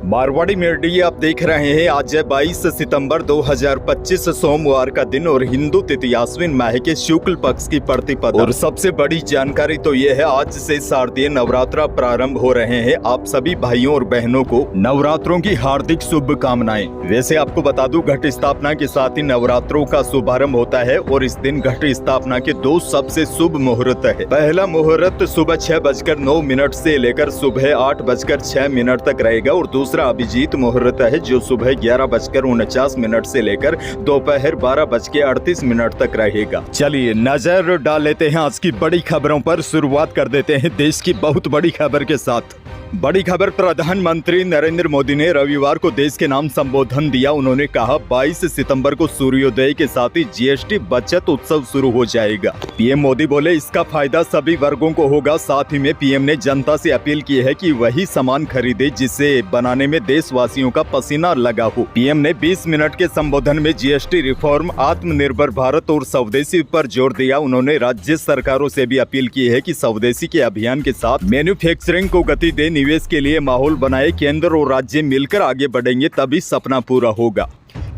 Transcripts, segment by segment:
Marwari media आप देख रहे हैं। आज है 22 सितंबर 2025 सोमवार का दिन और हिंदू तिथियाश्विन माह के शुक्ल पक्ष की प्रतिपदा। और सबसे बड़ी जानकारी तो यह है, आज से शारदीय नवरात्र प्रारंभ हो रहे हैं। आप सभी भाइयों और बहनों को नवरात्रों की हार्दिक शुभकामनाएं। वैसे आपको बता दूं, घट स्थापना के साथ ही नवरात्रों का शुभारंभ होता है और इस दिन घट स्थापना के दो सबसे शुभ मुहूर्त है। पहला मुहूर्त सुबह 6:09 से लेकर सुबह 8:06 तक रहेगा और दूसरा अभिजीत मुहूर्त है जो सुबह 11:49 से लेकर दोपहर 12:38 तक रहेगा। चलिए नजर डाल लेते हैं आज की बड़ी खबरों पर। शुरुआत कर देते हैं देश की बहुत बड़ी खबर के साथ। बड़ी खबर, प्रधानमंत्री नरेंद्र मोदी ने रविवार को देश के नाम संबोधन दिया। उन्होंने कहा 22 सितंबर को सूर्योदय के साथ ही जीएसटी बचत उत्सव शुरू हो जाएगा। पीएम मोदी बोले इसका फायदा सभी वर्गों को होगा। साथ ही में पीएम ने जनता से अपील की है कि वही सामान खरीदे जिसे बनाने में देशवासियों का पसीना लगा हो। पीएम ने 20 मिनट के संबोधन में जीएसटी रिफॉर्म, आत्मनिर्भर भारत और स्वदेशी पर जोर दिया। उन्होंने राज्य सरकारों से भी अपील की है कि स्वदेशी के अभियान के साथ मैन्युफैक्चरिंग को गति दे, निवेश के लिए माहौल बनाए। केंद्र और राज्य मिलकर आगे बढ़ेंगे तभी सपना पूरा होगा।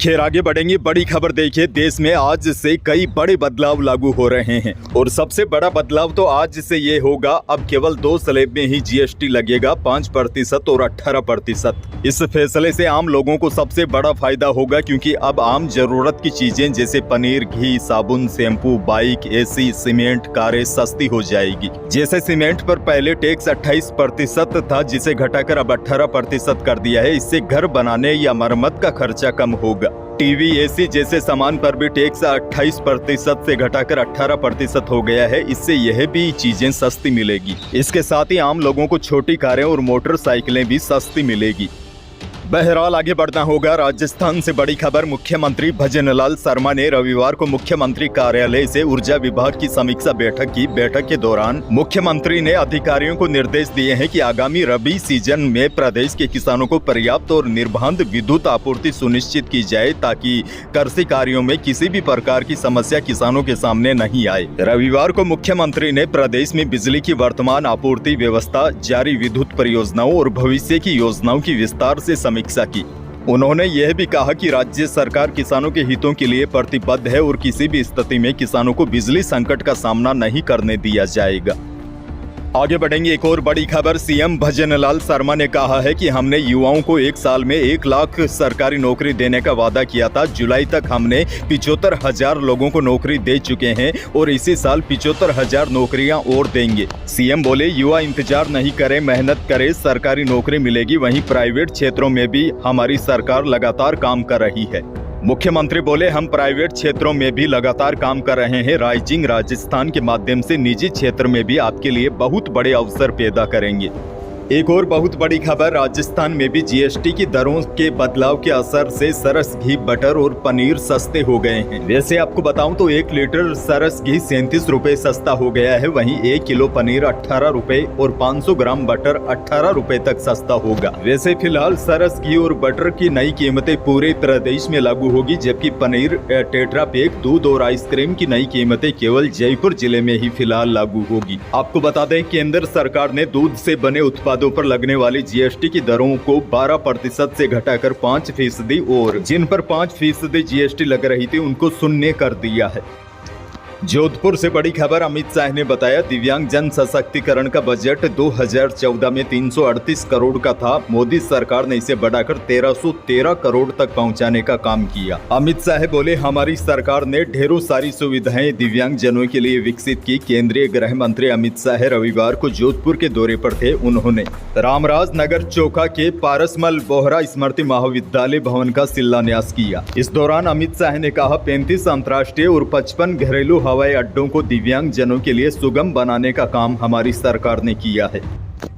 खैर आगे बढ़ेंगे। बड़ी खबर देखिए, देश में आज से कई बड़े बदलाव लागू हो रहे हैं और सबसे बड़ा बदलाव तो आज से ये होगा, अब केवल 2 स्लैब में ही जीएसटी लगेगा, 5% और 18%। इस फैसले से आम लोगों को सबसे बड़ा फायदा होगा क्योंकि अब आम जरूरत की चीजें जैसे पनीर, घी, साबुन, शैम्पू, बाइक, एसी, सीमेंट, कारें सस्ती हो जाएगी। जैसे सीमेंट पर पहले टैक्स 28% था जिसे घटाकर अब 18% कर दिया है। इससे घर बनाने या मरम्मत का खर्चा कम होगा। टीवी, एसी जैसे सामान पर भी टैक्स 28% से घटाकर 18% हो गया है। इससे यह भी चीजें सस्ती मिलेगी। इसके साथ ही आम लोगों को छोटी कारें और मोटरसाइकिलें भी सस्ती मिलेगी। बहरहाल आगे बढ़ना होगा। राजस्थान से बड़ी खबर, मुख्यमंत्री भजनलाल शर्मा ने रविवार को मुख्यमंत्री कार्यालय से ऊर्जा विभाग की समीक्षा बैठक की। बैठक के दौरान मुख्यमंत्री ने अधिकारियों को निर्देश दिए हैं कि आगामी रबी सीजन में प्रदेश के किसानों को पर्याप्त और निर्बाध विद्युत आपूर्ति सुनिश्चित की जाए ताकि कृषि कार्यों में किसी भी प्रकार की समस्या किसानों के सामने नहीं आए। रविवार को मुख्यमंत्री ने प्रदेश में बिजली की वर्तमान आपूर्ति व्यवस्था, जारी विद्युत परियोजनाओं और भविष्य की योजनाओं की विस्तार से समीक्षा की। उन्होंने यह भी कहा कि राज्य सरकार किसानों के हितों के लिए प्रतिबद्ध है और किसी भी स्थिति में किसानों को बिजली संकट का सामना नहीं करने दिया जाएगा। आगे बढ़ेंगे। एक और बड़ी खबर, सीएम भजनलाल शर्मा ने कहा है कि हमने युवाओं को 1 साल में 1 लाख सरकारी नौकरी देने का वादा किया था। जुलाई तक हमने 75,000 लोगों को नौकरी दे चुके हैं और इसी साल 75,000 नौकरियां और देंगे। सीएम बोले युवा इंतजार नहीं करें, मेहनत करें, सरकारी नौकरी मिलेगी। वहीं प्राइवेट क्षेत्रों में भी हमारी सरकार लगातार काम कर रही है। मुख्यमंत्री बोले हम प्राइवेट क्षेत्रों में भी लगातार काम कर रहे हैं। राइजिंग राजस्थान के माध्यम से निजी क्षेत्र में भी आपके लिए बहुत बड़े अवसर पैदा करेंगे। एक और बहुत बड़ी खबर, राजस्थान में भी जीएसटी की दरों के बदलाव के असर से सरस घी, बटर और पनीर सस्ते हो गए हैं। वैसे आपको बताऊं तो 1 लीटर सरस घी 37 रुपए सस्ता हो गया है। वहीं 1 किलो पनीर 18 रुपए और 500 ग्राम बटर 18 रुपए तक सस्ता होगा। वैसे फिलहाल सरस घी और बटर की नई कीमतें पूरे प्रदेश में लागू होगी, जबकि पनीर, टेट्रा पैक, दूध और आइसक्रीम की नई कीमतें केवल जयपुर जिले में ही फिलहाल लागू होगी। आपको बता दें, केंद्र सरकार ने दूध से बने उत्पाद पर लगने वाली जीएसटी की दरों को 12% से घटाकर 5% और जिन पर 5% जीएसटी लग रही थी उनको शून्य कर दिया है। जोधपुर से बड़ी खबर, अमित शाह ने बताया दिव्यांग जन सशक्तिकरण का बजट 2014 में 338 करोड़ का था। मोदी सरकार ने इसे बढ़ाकर 1313 करोड़ तक पहुंचाने का काम किया। अमित शाह बोले हमारी सरकार ने ढेरों सारी सुविधाएं दिव्यांग जनों के लिए विकसित की। केंद्रीय गृह मंत्री अमित शाह रविवार को जोधपुर के दौरे पर थे। उन्होंने रामराज नगर चौका के पारसमल बोहरा स्मृति महाविद्यालय भवन का शिलान्यास किया। इस दौरान अमित शाह ने कहा 35 अंतर्राष्ट्रीय और 55 घरेलू हवाई अड्डों को दिव्यांग जनों के लिए सुगम बनाने का काम हमारी सरकार ने किया है।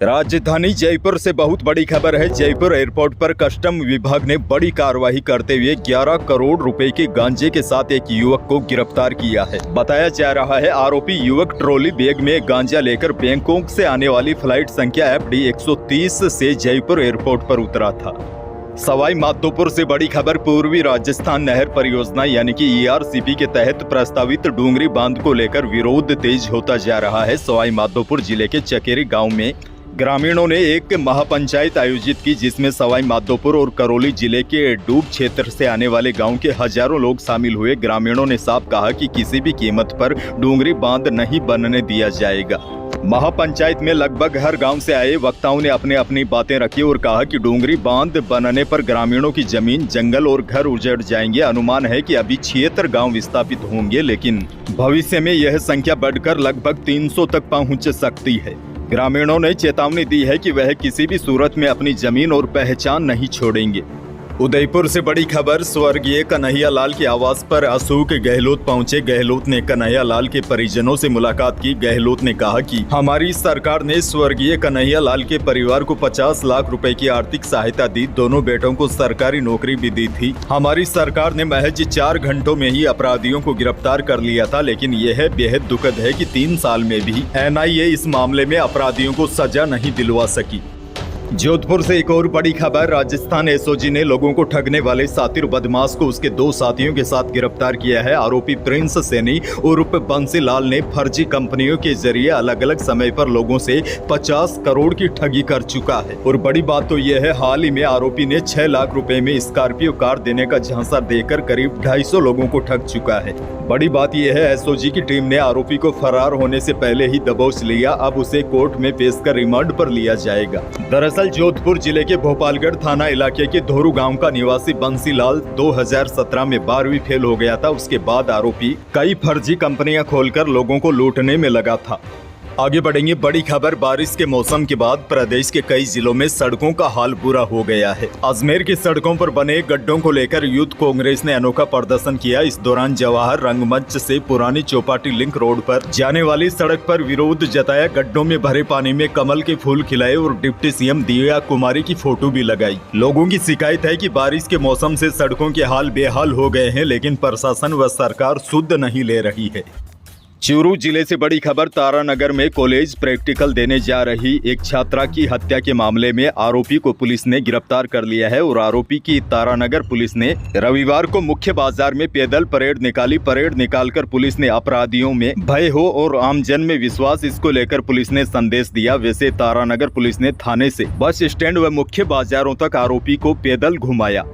राजधानी जयपुर से बहुत बड़ी खबर है। जयपुर एयरपोर्ट पर कस्टम विभाग ने बड़ी कार्रवाई करते हुए 11 करोड़ रुपए के गांजे के साथ एक युवक को गिरफ्तार किया है। बताया जा रहा है आरोपी युवक ट्रॉली बैग में गांजा लेकर बैंकॉक से आने वाली फ्लाइट संख्या FD 130 से जयपुर एयरपोर्ट पर उतरा था। सवाई माधोपुर से बड़ी खबर, पूर्वी राजस्थान नहर परियोजना यानी कि ERCP के तहत प्रस्तावित डूंगरी बांध को लेकर विरोध तेज होता जा रहा है। सवाई माधोपुर जिले के चकेरी गांव में ग्रामीणों ने एक महापंचायत आयोजित की जिसमें सवाई माधोपुर और करौली जिले के डूब क्षेत्र से आने वाले गांव के हजारों लोग शामिल हुए। ग्रामीणों ने साफ कहा कि किसी भी कीमत पर डूंगरी बांध नहीं बनने दिया जाएगा। महापंचायत में लगभग हर गांव से आए वक्ताओं ने अपनी बातें रखी और कहा कि डूंगरी बांध बनने पर ग्रामीणों की जमीन, जंगल और घर उजड़ जाएंगे। अनुमान है कि अभी 76 गांव विस्थापित होंगे, लेकिन भविष्य में यह संख्या बढ़कर लगभग 300 तक पहुंच सकती है। ग्रामीणों ने चेतावनी दी है कि वह किसी भी सूरत में अपनी जमीन और पहचान नहीं छोड़ेंगे। उदयपुर से बड़ी खबर, स्वर्गीय कन्हैया लाल के आवास पर अशोक गहलोत पहुंचे। गहलोत ने कन्हैया लाल के परिजनों से मुलाकात की। गहलोत ने कहा कि हमारी सरकार ने स्वर्गीय कन्हैया लाल के परिवार को 50 लाख रुपए की आर्थिक सहायता दी। दोनों बेटों को सरकारी नौकरी भी दी थी। हमारी सरकार ने महज 4 घंटों में ही अपराधियों को गिरफ्तार कर लिया था, लेकिन यह बेहद दुखद है कि 3 साल में भी NIA इस मामले में अपराधियों को सजा नहीं दिलवा सकी। जोधपुर से एक और बड़ी खबर, राजस्थान SOG ने लोगों को ठगने वाले सातिर बदमाश को उसके 2 साथियों के साथ गिरफ्तार किया है। आरोपी प्रिंस सैनी उर्फ बंसी लाल ने फर्जी कंपनियों के जरिए अलग अलग समय पर लोगों से 50 करोड़ की ठगी कर चुका है। और बड़ी बात तो यह है, हाल ही में आरोपी ने 6 लाख रुपए में स्कॉर्पियो कार देने का झांसा देकर करीब 250 लोगों को ठग चुका है। बड़ी बात यह है, SOG की टीम ने आरोपी को फरार होने से पहले ही दबोच लिया। अब उसे कोर्ट में पेश कर रिमांड पर लिया जाएगा। दरअसल जोधपुर जिले के भोपालगढ़ थाना इलाके के धोरू गांव का निवासी बंसी लाल 2017 में 12वीं फेल हो गया था। उसके बाद आरोपी कई फर्जी कंपनियां खोलकर लोगों को लूटने में लगा था। आगे बढ़ेंगे, बड़ी खबर, बारिश के मौसम के बाद प्रदेश के कई जिलों में सड़कों का हाल बुरा हो गया है। अजमेर की सड़कों पर बने गड्ढों को लेकर यूथ कांग्रेस ने अनोखा प्रदर्शन किया। इस दौरान जवाहर रंगमंच से पुरानी चौपाटी लिंक रोड पर जाने वाली सड़क पर विरोध जताया। गड्ढों में भरे पानी में कमल के फूल खिलाए और डिप्टी CM दिव्या कुमारी की फोटो भी लगाई। लोगों की शिकायत है कि बारिश के मौसम से सड़कों के हाल बेहाल हो गए हैं, लेकिन प्रशासन व सरकार सुध नहीं ले रही है। चूरू जिले से बड़ी खबर, तारानगर में कॉलेज प्रैक्टिकल देने जा रही एक छात्रा की हत्या के मामले में आरोपी को पुलिस ने गिरफ्तार कर लिया है। और आरोपी की तारानगर पुलिस ने रविवार को मुख्य बाजार में पैदल परेड निकाली। परेड निकालकर पुलिस ने अपराधियों में भय हो और आमजन में विश्वास, इसको लेकर पुलिस ने संदेश दिया। वैसे तारानगर पुलिस ने थाने से बस स्टैंड व मुख्य बाजारों तक आरोपी को पैदल घुमाया।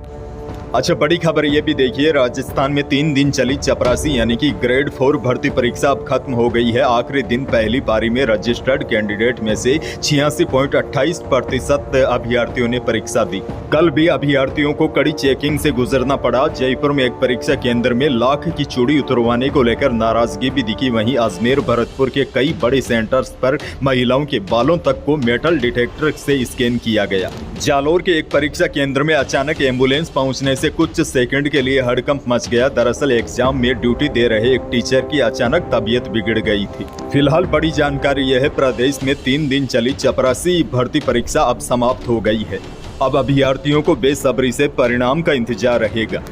अच्छा, बड़ी खबर ये भी देखिए, राजस्थान में 3 दिन चली चपरासी यानी कि ग्रेड 4 भर्ती परीक्षा अब खत्म हो गई है। आखिरी दिन पहली पारी में रजिस्टर्ड कैंडिडेट में से 86.28% अभ्यर्थियों ने परीक्षा दी। कल भी अभ्यर्थियों को कड़ी चेकिंग से गुजरना पड़ा। जयपुर में एक परीक्षा केंद्र में लाख की चूड़ी उतरवाने को लेकर नाराजगी भी दिखी। वहीं अजमेर, भरतपुर के कई बड़े सेंटर्स पर महिलाओं के बालों तक को मेटल डिटेक्टर से स्कैन किया गया। जालोर के एक परीक्षा केंद्र में अचानक एम्बुलेंस पहुंचने से कुछ सेकंड के लिए हड़कंप मच गया। दरअसल एग्जाम में ड्यूटी दे रहे एक टीचर की अचानक तबीयत बिगड़ गई थी। फिलहाल बड़ी जानकारी यह है, प्रदेश में 3 दिन चली चपरासी भर्ती परीक्षा अब समाप्त हो गई है। अब अभ्यर्थियों को बेसब्री से परिणाम का इंतजार रहेगा।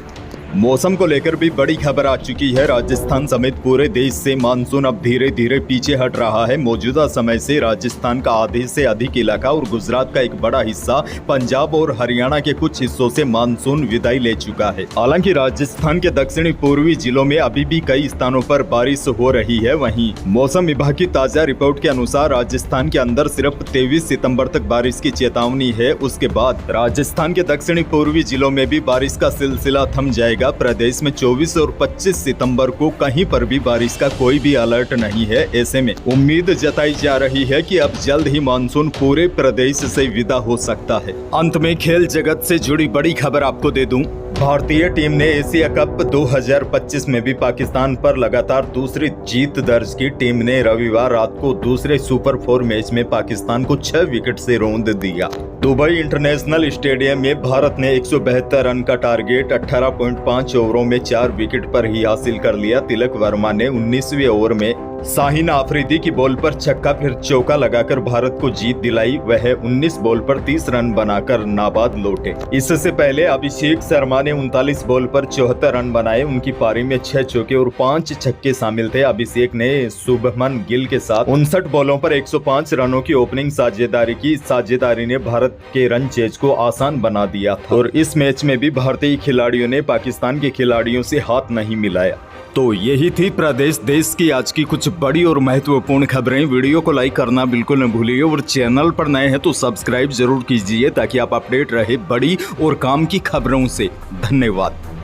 मौसम को लेकर भी बड़ी खबर आ चुकी है। राजस्थान समेत पूरे देश से मानसून अब धीरे धीरे पीछे हट रहा है। मौजूदा समय से राजस्थान का आधे से अधिक इलाका और गुजरात का एक बड़ा हिस्सा, पंजाब और हरियाणा के कुछ हिस्सों से मानसून विदाई ले चुका है। हालांकि राजस्थान के दक्षिणी पूर्वी जिलों में अभी भी कई स्थानों पर बारिश हो रही है। वहीं मौसम विभाग की ताजा रिपोर्ट के अनुसार राजस्थान के अंदर सिर्फ 23 सितम्बर तक बारिश की चेतावनी है। उसके बाद राजस्थान के दक्षिणी पूर्वी जिलों में भी बारिश का सिलसिला थम जाएगा। प्रदेश में 24 और 25 सितंबर को कहीं पर भी बारिश का कोई भी अलर्ट नहीं है। ऐसे में उम्मीद जताई जा रही है कि अब जल्द ही मानसून पूरे प्रदेश से विदा हो सकता है। अंत में खेल जगत से जुड़ी बड़ी खबर आपको दे दूं, भारतीय टीम ने एशिया कप 2025 में भी पाकिस्तान पर लगातार दूसरी जीत दर्ज की। टीम ने रविवार रात को दूसरे सुपर 4 मैच में पाकिस्तान को 6 विकेट से रौंद दिया। दुबई इंटरनेशनल स्टेडियम में भारत ने 172 रन का टारगेट 18.5 ओवरों में 4 विकेट पर ही हासिल कर लिया। तिलक वर्मा ने 19वें ओवर में शाहीन आफरीदी की बॉल पर छक्का फिर चौका लगाकर भारत को जीत दिलाई। वह 19 बॉल पर 30 रन बनाकर नाबाद लौटे। इससे पहले अभिषेक शर्मा ने 39 बॉल पर 74 रन बनाए। उनकी पारी में 6 चौके और 5 छक्के शामिल थे। अभिषेक ने शुभमन गिल के साथ 59 बॉलों पर 105 रनों की ओपनिंग साझेदारी की। साझेदारी ने भारत के रन चेज को आसान बना दिया था और इस मैच में भी भारतीय खिलाड़ियों ने पाकिस्तान के खिलाड़ियों से हाथ नहीं मिलाया। तो यही थी प्रदेश देश की आज की कुछ बड़ी और महत्वपूर्ण खबरें। वीडियो को लाइक करना बिल्कुल न भूलिए और चैनल पर नए हैं तो सब्सक्राइब जरूर कीजिए ताकि आप अपडेट रहे बड़ी और काम की खबरों से। धन्यवाद।